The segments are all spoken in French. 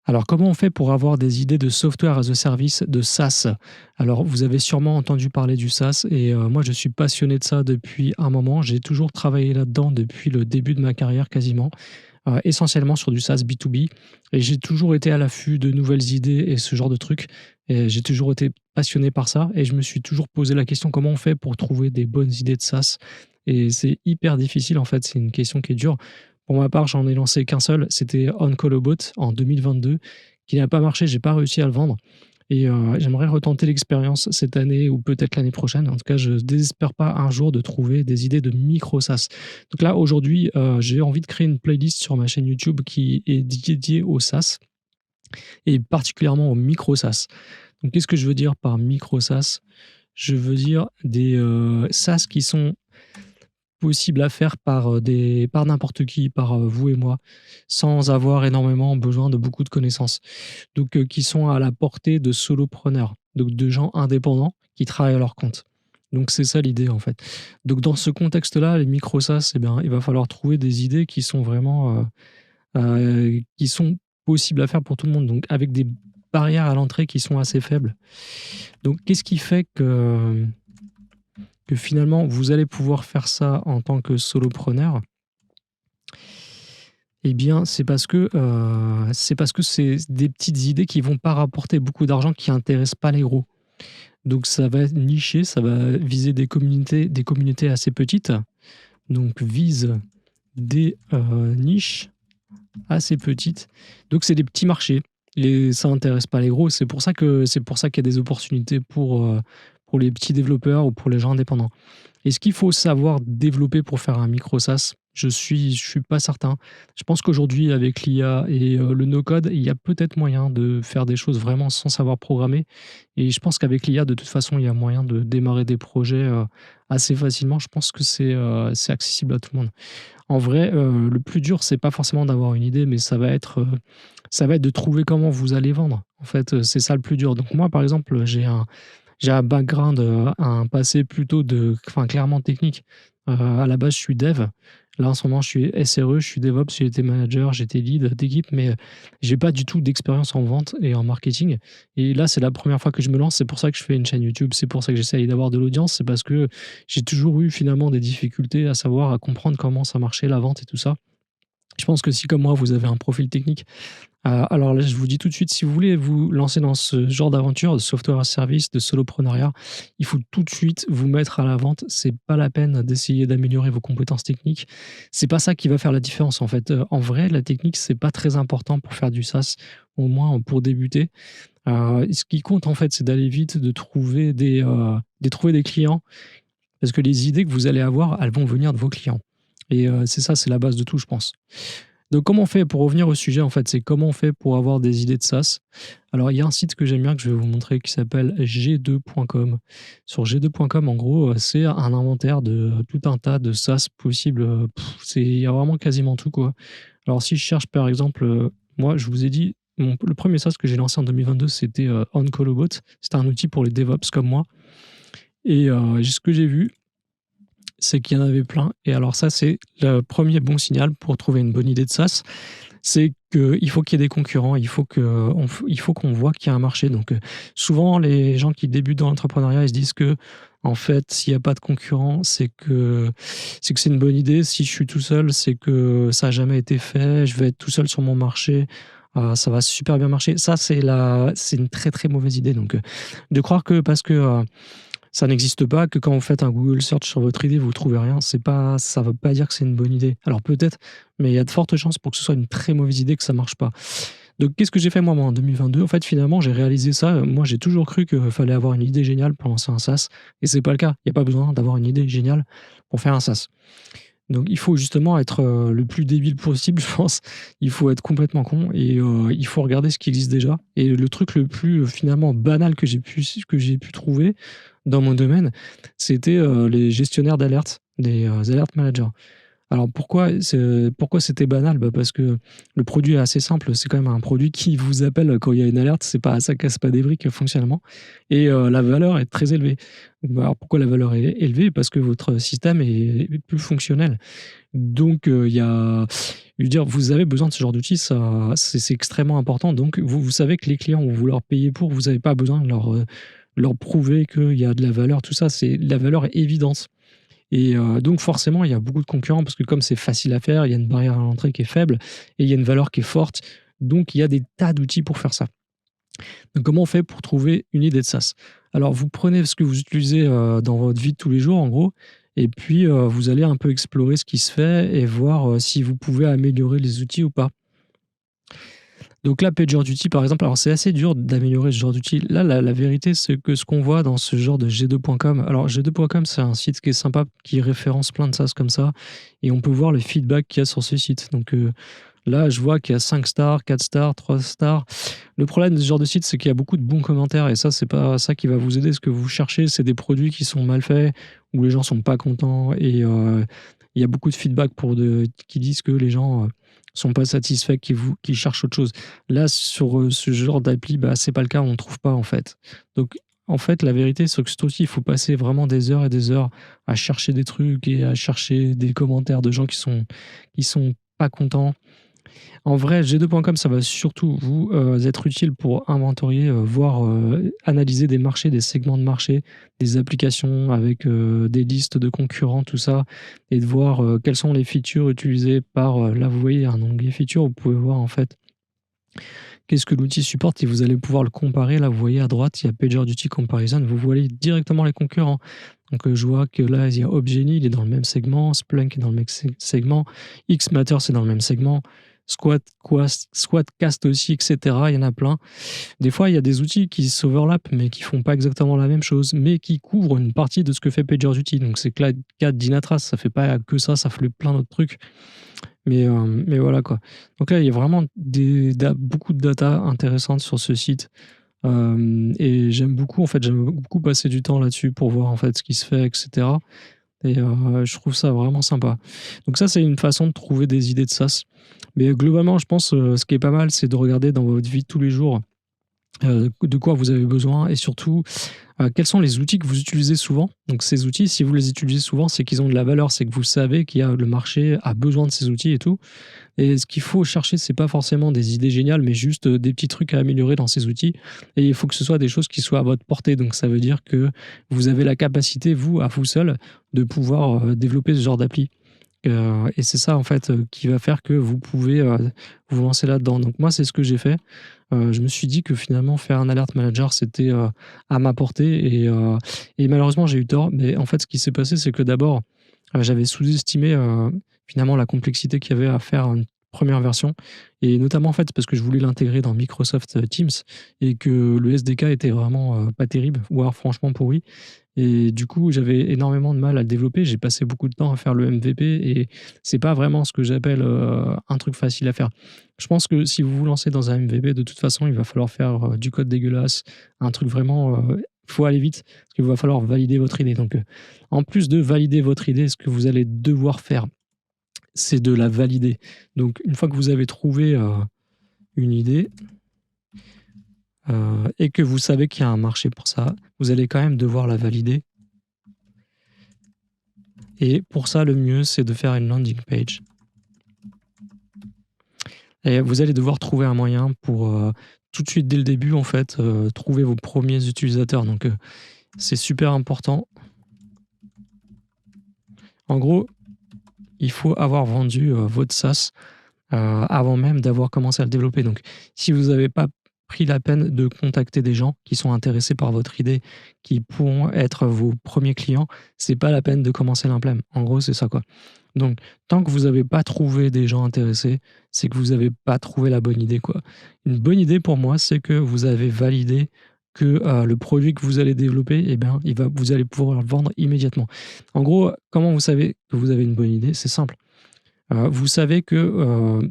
Alors, comment on fait pour avoir des idées de software as a service, de SaaS? Alors, vous avez sûrement entendu parler du SaaS et moi, je suis passionné de ça depuis un moment. J'ai toujours travaillé là-dedans depuis le début de ma carrière quasiment, essentiellement sur du SaaS B2B et j'ai toujours été à l'affût de nouvelles idées et ce genre de trucs et j'ai toujours été passionné par ça et je me suis toujours posé la question: «Comment on fait pour trouver des bonnes idées de SaaS?» Et c'est hyper difficile, en fait, c'est une question qui est dure. Pour ma part, j'en ai lancé qu'un seul, c'était OnCallABot en 2022, qui n'a pas marché, j'ai pas réussi à le vendre et j'aimerais retenter l'expérience cette année ou peut-être l'année prochaine. En tout cas, je désespère pas un jour de trouver des idées de micro SaaS. Donc là, aujourd'hui, j'ai envie de créer une playlist sur ma chaîne YouTube qui est dédiée au SaaS et particulièrement au micro SaaS. Donc qu'est-ce que je veux dire par micro SaaS? Je veux dire des, SaaS qui sont possible à faire par n'importe qui, par, vous et moi, sans avoir énormément besoin de beaucoup de connaissances. Donc, qui sont à la portée de solopreneurs, donc de gens indépendants qui travaillent à leur compte. Donc c'est ça l'idée, en fait. Donc dans ce contexte-là, les micro SaaS, eh bien, il va falloir trouver des idées qui sont vraiment, qui sont possibles à faire pour tout le monde, donc avec des barrières à l'entrée qui sont assez faibles. Donc qu'est-ce qui fait que finalement vous allez pouvoir faire ça en tant que solopreneur? Eh bien, c'est parce que c'est des petites idées qui vont pas rapporter beaucoup d'argent, qui intéressent pas les gros. Donc ça va être niché, ça va viser des communautés assez petites, donc vise des, niches assez petites. Donc c'est des petits marchés et ça intéresse pas les gros. C'est pour ça qu'il y a des opportunités pour les petits développeurs ou pour les gens indépendants. Est-ce qu'il faut savoir développer pour faire un micro SaaS? Je suis pas certain. Je pense qu'aujourd'hui avec l'IA et le no-code, il y a peut-être moyen de faire des choses vraiment sans savoir programmer et je pense qu'avec l'IA, de toute façon, il y a moyen de démarrer des projets, assez facilement. Je pense que c'est accessible à tout le monde. En vrai, le plus dur, c'est pas forcément d'avoir une idée, mais ça va être de trouver comment vous allez vendre. En fait, c'est ça le plus dur. Donc moi, par exemple, j'ai un background, un passé plutôt clairement technique. À la base, je suis dev. Là, en ce moment, je suis SRE, je suis DevOps, j'ai été manager, j'étais lead d'équipe, mais j'ai pas du tout d'expérience en vente et en marketing. Et là, c'est la première fois que je me lance. C'est pour ça que je fais une chaîne YouTube. C'est pour ça que j'essaye d'avoir de l'audience. C'est parce que j'ai toujours eu finalement des difficultés à comprendre comment ça marchait la vente et tout ça. Je pense que si comme moi, vous avez un profil technique, alors là, je vous dis tout de suite, si vous voulez vous lancer dans ce genre d'aventure de software as service, de soloprenariat, il faut tout de suite vous mettre à la vente. C'est pas la peine d'essayer d'améliorer vos compétences techniques. C'est pas ça qui va faire la différence, en fait. En vrai, la technique, c'est pas très important pour faire du SaaS, au moins pour débuter. Ce qui compte, en fait, c'est d'aller vite, de trouver des clients parce que les idées que vous allez avoir, elles vont venir de vos clients et c'est ça, c'est la base de tout, je pense. Donc comment on fait pour revenir au sujet, en fait, c'est comment on fait pour avoir des idées de SaaS? Alors il y a un site que j'aime bien, que je vais vous montrer, qui s'appelle g2.com. Sur g2.com, en gros, c'est un inventaire de tout un tas de SaaS possibles, il y a vraiment quasiment tout, quoi. Alors si je cherche par exemple, moi je vous ai dit, le premier SaaS que j'ai lancé en 2022, c'était, OnCallABot. C'était un outil pour les DevOps comme moi et ce que j'ai vu, c'est qu'il y en avait plein et alors ça, c'est le premier bon signal pour trouver une bonne idée de SaaS. C'est qu'il faut qu'il y ait des concurrents, il faut qu'on voit qu'il y a un marché. Donc, souvent les gens qui débutent dans l'entrepreneuriat, ils se disent que en fait, s'il y a pas de concurrents, c'est que c'est une bonne idée. Si je suis tout seul, c'est que ça a jamais été fait, je vais être tout seul sur mon marché, ça va super bien marcher. Ça, c'est une très, très mauvaise idée. Donc, de croire que parce que, ça n'existe pas, que quand vous faites un Google search sur votre idée, vous trouvez rien, ça veut pas dire que c'est une bonne idée. Alors peut-être, mais il y a de fortes chances pour que ce soit une très mauvaise idée, que ça marche pas. Donc qu'est-ce que j'ai fait moi en 2022? En fait, finalement, j'ai réalisé ça. Moi, j'ai toujours cru qu'il fallait avoir une idée géniale pour lancer un SaaS et c'est pas le cas. Il y a pas besoin d'avoir une idée géniale pour faire un SaaS. Donc il faut justement être, le plus débile possible, je pense. Il faut être complètement con et il faut regarder ce qui existe déjà et le truc le plus, finalement banal que j'ai pu trouver dans mon domaine, c'était, les gestionnaires d'alertes, les, alert managers. Alors pourquoi c'était banal? Bah, parce que le produit est assez simple, c'est quand même un produit qui vous appelle quand il y a une alerte, ça casse pas des briques fonctionnellement et la valeur est très élevée. Bah, alors pourquoi la valeur est élevée? Parce que votre système est plus fonctionnel. Donc il y a je veux dire, vous avez besoin de ce genre d'outils, ça c'est extrêmement important. Donc vous savez que les clients vont vouloir payer pour, vous avez pas besoin de leur prouver qu'il y a de la valeur, tout ça, la valeur est évidente. Et donc forcément, il y a beaucoup de concurrents parce que comme c'est facile à faire, il y a une barrière à l'entrée qui est faible et il y a une valeur qui est forte. Donc il y a des tas d'outils pour faire ça. Donc comment on fait pour trouver une idée de SaaS? Alors vous prenez ce que vous utilisez, dans votre vie de tous les jours en gros et puis, vous allez un peu explorer ce qui se fait et voir, si vous pouvez améliorer les outils ou pas. Donc là, PagerDuty, par exemple, alors c'est assez dur d'améliorer ce genre d'outil. Là, la vérité, c'est que ce qu'on voit dans ce genre de G2.com, alors G2.com, c'est un site qui est sympa, qui référence plein de SaaS comme ça, et on peut voir le feedback qu'il y a sur ce site. Donc là, je vois qu'il y a 5 stars, 4 stars, 3 stars. Le problème de ce genre de site, c'est qu'il y a beaucoup de bons commentaires, et ça, c'est pas ça qui va vous aider. Ce que vous cherchez, c'est des produits qui sont mal faits, où les gens sont pas contents, et il y a beaucoup de feedback qui disent que les gens sont pas satisfaits, qui cherchent autre chose. Là, sur ce genre d'appli, bah, c'est pas le cas, on ne trouve pas en fait. Donc, en fait, la vérité, c'est que c'est aussi, il faut passer vraiment des heures et des heures à chercher des trucs et à chercher des commentaires de gens qui sont pas contents. En vrai, G2.com, ça va surtout vous être utile pour inventorier, voir, analyser des marchés, des segments de marché, des applications avec des listes de concurrents, tout ça, et de voir quelles sont les features utilisées par. Là, vous voyez un onglet features, vous pouvez voir en fait qu'est-ce que l'outil supporte et vous allez pouvoir le comparer. Là, vous voyez à droite, il y a PagerDuty Comparison, vous voyez directement les concurrents. Donc, je vois que là, il y a Opgenie, il est dans le même segment, Splunk est dans le même segment, Xmatter, c'est dans le même segment, Squadcast aussi, etc. Il y en a plein. Des fois, il y a des outils qui s'overlappent, mais qui font pas exactement la même chose, mais qui couvrent une partie de ce que fait PagerDuty. Donc, c'est le cas d'Inatras, ça fait pas que ça fait plein d'autres trucs. Mais voilà quoi. Donc là, il y a vraiment beaucoup de data intéressantes sur ce site. Et j'aime beaucoup passer du temps là-dessus pour voir en fait ce qui se fait, etc. Et je trouve ça vraiment sympa. Donc ça, c'est une façon de trouver des idées de SaaS. Mais globalement, je pense, ce qui est pas mal, c'est de regarder dans votre vie de tous les jours, de quoi vous avez besoin et surtout, quels sont les outils que vous utilisez souvent. Donc ces outils, si vous les utilisez souvent, c'est qu'ils ont de la valeur, c'est que vous savez le marché a besoin de ces outils et tout. Et ce qu'il faut chercher, c'est pas forcément des idées géniales, mais juste, des petits trucs à améliorer dans ces outils et il faut que ce soit des choses qui soient à votre portée. Donc ça veut dire que vous avez la capacité, vous, à vous seul, de pouvoir, développer ce genre d'appli. Et c'est ça en fait, qui va faire que vous pouvez, vous lancer là-dedans. Donc moi, c'est ce que j'ai fait. Je me suis dit que finalement faire un alert manager, c'était, à ma portée et malheureusement j'ai eu tort. Mais en fait, ce qui s'est passé, c'est que d'abord, j'avais sous-estimé, finalement la complexité qu'il y avait à faire une première version et notamment en fait parce que je voulais l'intégrer dans Microsoft, Teams et que le SDK était vraiment, pas terrible, voire franchement pourri et du coup, j'avais énormément de mal à le développer. J'ai passé beaucoup de temps à faire le MVP et c'est pas vraiment ce que j'appelle, un truc facile à faire. Je pense que si vous vous lancez dans un MVP, de toute façon, il va falloir faire, du code dégueulasse, un truc vraiment, faut aller vite parce qu'il va falloir valider votre idée. Donc, en plus de valider votre idée, ce que vous allez devoir faire, c'est de la valider. Donc une fois que vous avez trouvé, une idée, et que vous savez qu'il y a un marché pour ça, vous allez quand même devoir la valider. Et pour ça, le mieux, c'est de faire une landing page. Et vous allez devoir trouver un moyen pour tout de suite, dès le début, en fait, trouver vos premiers utilisateurs. Donc, c'est super important. En gros, il faut avoir vendu votre SaaS avant même d'avoir commencé à le développer. Donc, si vous n'avez pas pris la peine de contacter des gens qui sont intéressés par votre idée, qui pourront être vos premiers clients, c'est pas la peine de commencer l'implème. En gros, c'est ça quoi. Donc, tant que vous n'avez pas trouvé des gens intéressés, c'est que vous n'avez pas trouvé la bonne idée quoi. Une bonne idée pour moi, c'est que vous avez validé que le produit que vous allez développer, eh bien, vous allez pouvoir le vendre immédiatement. En gros, comment vous savez que vous avez une bonne idée? C'est simple. Vous savez que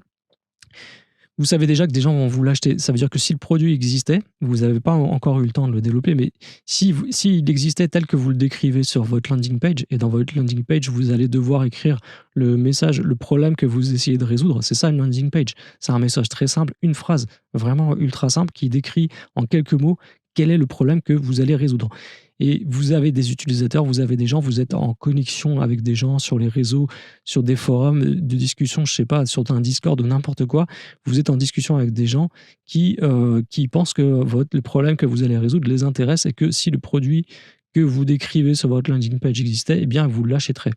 vous savez déjà que des gens vont vous l'acheter. Ça veut dire que si le produit existait, vous n'avez pas encore eu le temps de le développer, mais s'il existait tel que vous le décrivez sur votre landing page, et dans votre landing page, vous allez devoir écrire le message, le problème que vous essayez de résoudre. C'est ça une landing page. C'est un message très simple, une phrase vraiment ultra simple qui décrit en quelques mots quel est le problème que vous allez résoudre. Et vous avez des utilisateurs, vous avez des gens, vous êtes en connexion avec des gens sur les réseaux, sur des forums de discussion, je sais pas, sur un Discord ou n'importe quoi. Vous êtes en discussion avec des gens qui pensent que le problème que vous allez résoudre les intéresse et que si le produit que vous décrivez sur votre landing page existait, eh bien, vous l'achèterez.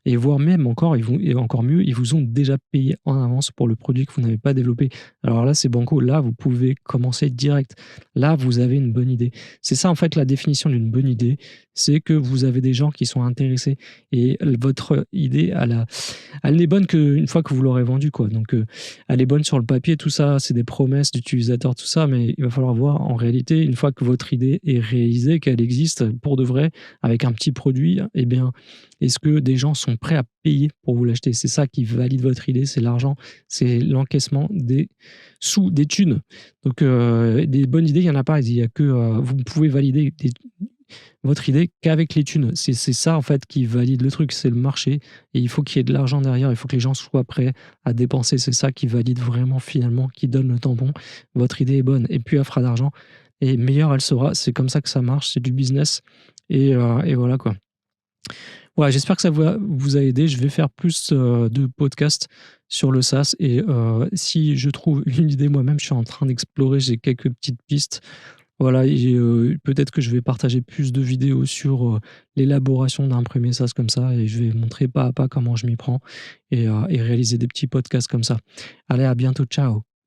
Et voire même encore, et encore mieux, ils vous ont déjà payé en avance pour le produit que vous n'avez pas développé. Alors là, c'est banco. Là, vous pouvez commencer direct. Là, vous avez une bonne idée. C'est ça, en fait, la définition d'une bonne idée. C'est que vous avez des gens qui sont intéressés. Et votre idée, elle n'est bonne qu'une fois que vous l'aurez vendue, quoi. Donc, elle est bonne sur le papier, tout ça, c'est des promesses d'utilisateurs, tout ça, mais il va falloir voir en réalité, une fois que votre idée est réalisée, qu'elle existe pour de vrai, avec un petit produit, eh bien, est-ce que des gens sont prêts à payer pour vous l'acheter? C'est ça qui valide votre idée, c'est l'argent, c'est l'encaissement des sous, des thunes. Donc, des bonnes idées, il n'y en a pas. Il y a que, vous pouvez valider votre idée qu'avec les thunes. C'est ça, en fait, qui valide le truc, c'est le marché. Et il faut qu'il y ait de l'argent derrière, il faut que les gens soient prêts à dépenser. C'est ça qui valide vraiment, finalement, qui donne le tampon. Votre idée est bonne, et plus elle fera d'argent, et meilleure elle sera. C'est comme ça que ça marche, c'est du business. Et voilà, quoi. Ouais, j'espère que ça vous a aidé. Je vais faire plus de podcasts sur le SaaS. Et si je trouve une idée moi-même, je suis en train d'explorer, j'ai quelques petites pistes. Voilà, et peut-être que je vais partager plus de vidéos sur l'élaboration d'un premier SaaS comme ça. Et je vais montrer pas à pas comment je m'y prends et réaliser des petits podcasts comme ça. Allez, à bientôt, ciao.